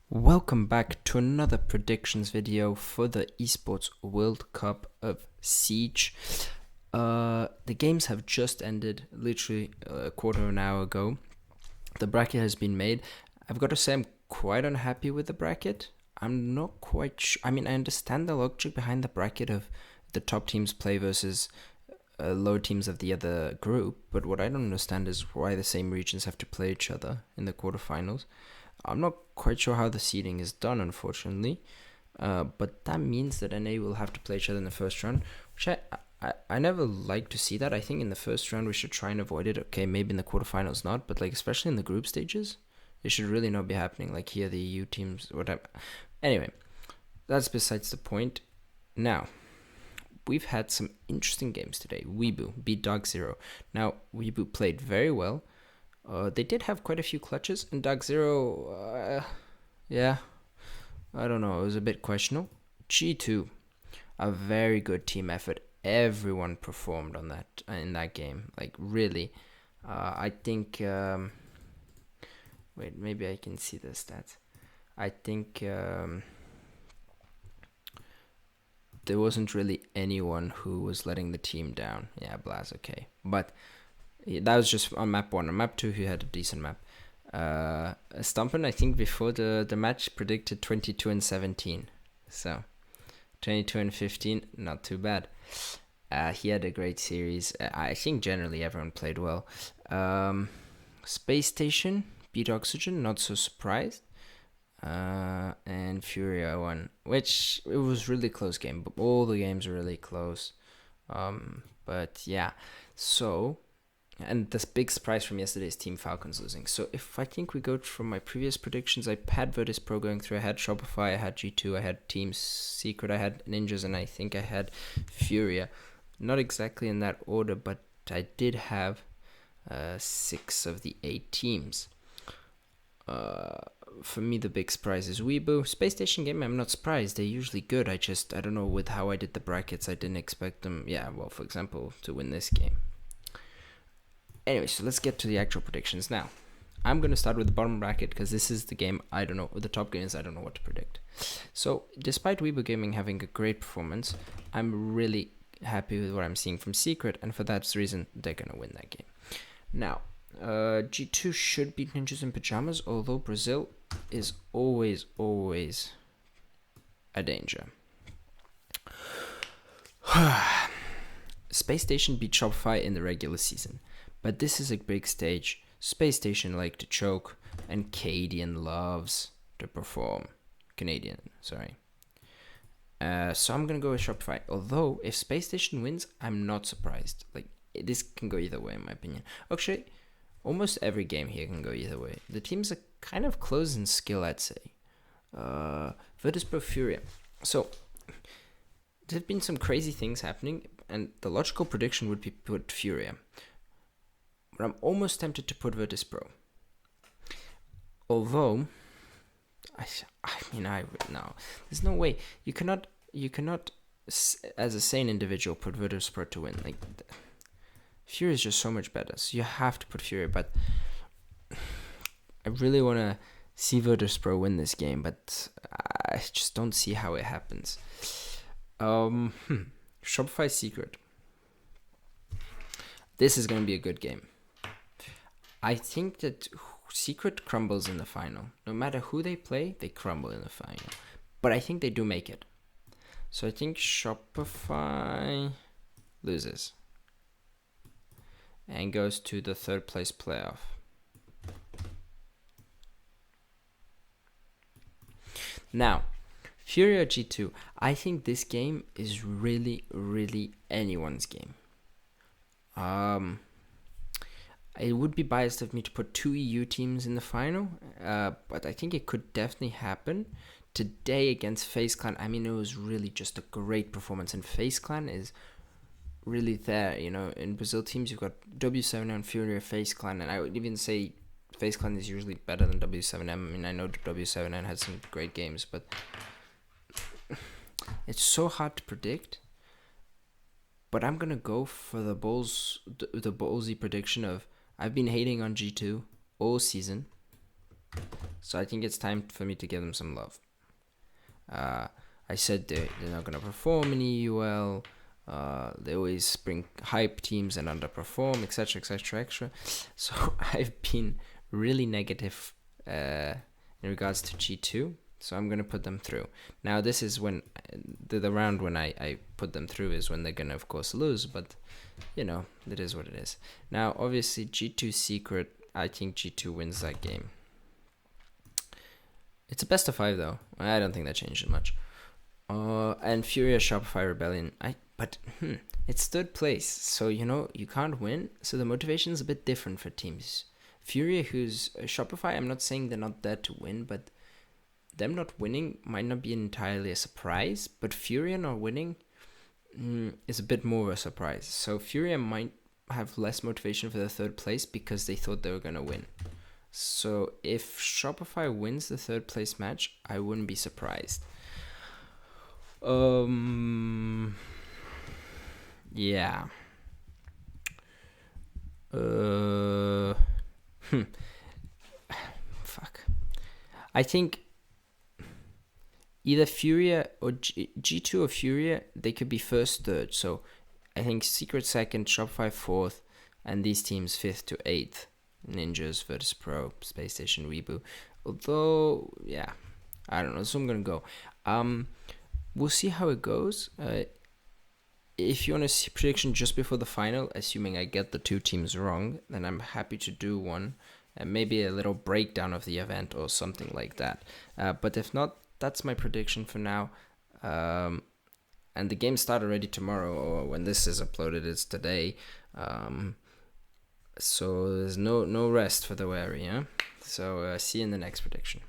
Welcome back to another predictions video for the Esports World Cup of Siege. The games have just ended, literally a quarter of an hour ago. The bracket has been made. I've got to say I'm quite unhappy with the bracket. I'm not quite sure. I mean, I understand the logic behind the bracket of the top teams play versus lower teams of the other group, but what I don't understand is why the same regions have to play each other in the quarterfinals. I'm not quite sure how the seeding is done, unfortunately, but that means that NA will have to play each other in the first round, which I never like to see that. I think in the first round we should try and avoid it. Okay, maybe in the quarterfinals not, but like especially in the group stages, it should really not be happening. Like here, the EU teams, whatever. Anyway, that's besides the point. Now, we've had some interesting games today. Weibo beat Dark Zero. Now, Weibo played very well. They did have quite a few clutches, and Dark Zero, yeah, I don't know, it was a bit questionable. G2, a very good team effort. Everyone performed on that in that game, like really. I think. Wait, maybe I can see the stats. I think there wasn't really anyone who was letting the team down. Yeah, Blaz, okay, but that was just on map 1. On map 2, he had a decent map. Stumpen, I think before the match, predicted 22 and 17. So, 22 and 15, not too bad. He had a great series. I think generally everyone played well. Space Station beat Oxygen, not so surprised. And Furia won, which it was really close game. But all the games were really close. But yeah, so. And the big surprise from yesterday is Team Falcons losing. So if I think we go from my previous predictions, I had Virtus Pro going through. I had Shopify, I had G2, I had Team Secret, I had Ninjas, and I think I had Furia. Not exactly in that order, but I did have 6 of the 8 teams. For me, the big surprise is Weibo. Space Station game, I'm not surprised. They're usually good. I don't know, with how I did the brackets, I didn't expect them, for example, to win this game. Anyway, so let's get to the actual predictions now. I'm going to start with the bottom bracket because this is the game I don't know. The top game is I don't know what to predict. So, despite Weibo Gaming having a great performance, I'm really happy with what I'm seeing from Secret, and for that reason, they're going to win that game. Now, G2 should beat Ninjas in Pajamas, although Brazil is always a danger. Space Station beat Shopify in the regular season. But this is a big stage. Space Station like to choke, and Canadian loves to perform. Sorry. So I'm going to go with Shopify. Although, if Space Station wins, I'm not surprised. Like, this can go either way, in my opinion. Actually, almost every game here can go either way. The teams are kind of close in skill, I'd say. Virtus Pro Furia. So, there have been some crazy things happening, and the logical prediction would be put Furia. But I'm almost tempted to put Virtus Pro. Although, no, there's no way you cannot, as a sane individual, put Virtus Pro to win. Like, Fury is just so much better, so you have to put Fury. But I really want to see Virtus Pro win this game, but I just don't see how it happens. Shopify Secret. This is going to be a good game. I think that Secret crumbles in the final. No matter who they play, they crumble in the final. But I think they do make it. So I think Shopify loses and goes to the third place playoff. Now, Furia G2. I think this game is really anyone's game. It would be biased of me to put 2 EU teams in the final, but I think it could definitely happen. Today against FaZe Clan, I mean, it was really just a great performance, and FaZe Clan is really there. You know, in Brazil teams, you've got W7M and Furia, FaZe Clan, and I would even say FaZe Clan is usually better than W7M. I mean, I know W7M had some great games, but it's so hard to predict. But I'm gonna go for the ballsy prediction of I've been hating on G2 all season. So I think it's time for me to give them some love. I said they're not going to perform in EUL. They always bring hype teams and underperform, etc., etc., etc. So I've been really negative in regards to G2. So I'm going to put them through. Now, this is when the round when I put them through is when they're going to, of course, lose. But, it is what it is. Now, obviously, G2 Secret, I think G2 wins that game. It's a best of 5, though. I don't think that changes much. And Furia Shopify Rebellion. It's third place, so you can't win. So the motivation is a bit different for teams. Furia, who's Shopify, I'm not saying they're not there to win, but them not winning might not be entirely a surprise. But Furia not winning is a bit more of a surprise. So Furia might have less motivation for the third place because they thought they were gonna win. So if Shopify wins the third place match, I wouldn't be surprised. Yeah. Fuck. I think either Furia or G2 or Furia, they could be first, third. So I think Secret second, Shopify fourth, and these teams fifth to eighth. Ninjas, Virtus Pro, Space Station, Weeboo. Although, yeah, I don't know. So I'm gonna go. We'll see how it goes. If you want to see prediction just before the final, assuming I get the two teams wrong, then I'm happy to do one. And maybe a little breakdown of the event or something like that. But if not, that's my prediction for now. And the game start already tomorrow, or when this is uploaded, it's today. So there's no rest for the weary, yeah? So see you in the next prediction.